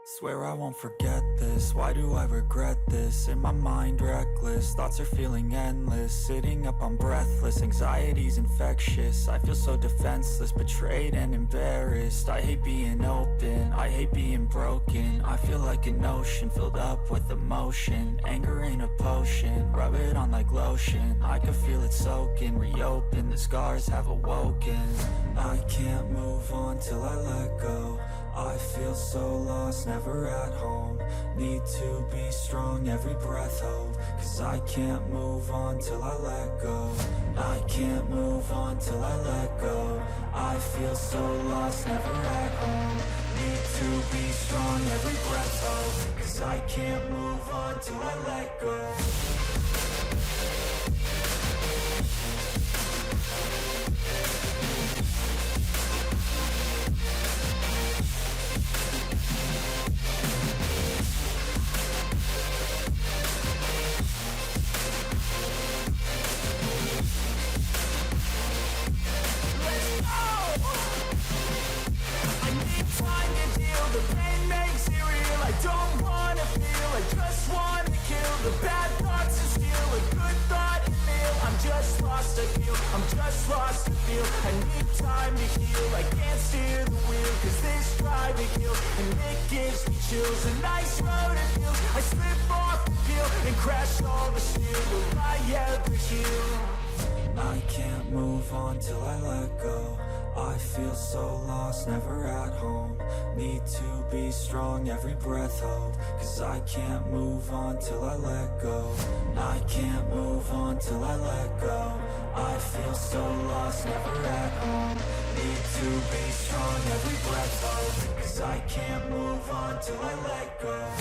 Swear I won't forget this, why do I regret this? In my mind reckless, thoughts are feeling endless. Sitting up I'm breathless, anxiety's infectious. I feel so defenseless, betrayed and embarrassed. I hate being open, I hate being broken. I feel like an ocean filled up with emotion. Anger ain't a potion, rub it on like lotion. I can feel it soaking, reopen, the scars have awoken. I can't move on till I let go. I feel so lost, never at home. Need to be strong, every breath hold. Cause I can't move on till I let go. I can't move on till I let go. I feel so lost, never at home. Need to be strong, every breath hold. Cause I can't move on till I let go. A nice road it feels. I slip off the peel and crash all the steel. Will I ever heal? I can't move on till I let go. I feel so lost, never at home. Need to be strong, every breath hold. Cause I can't move on till I let go. I can't move on till I let go. I feel so lost, never at home. Need to be strong, every breath hold. Cause I can't move on till I let go.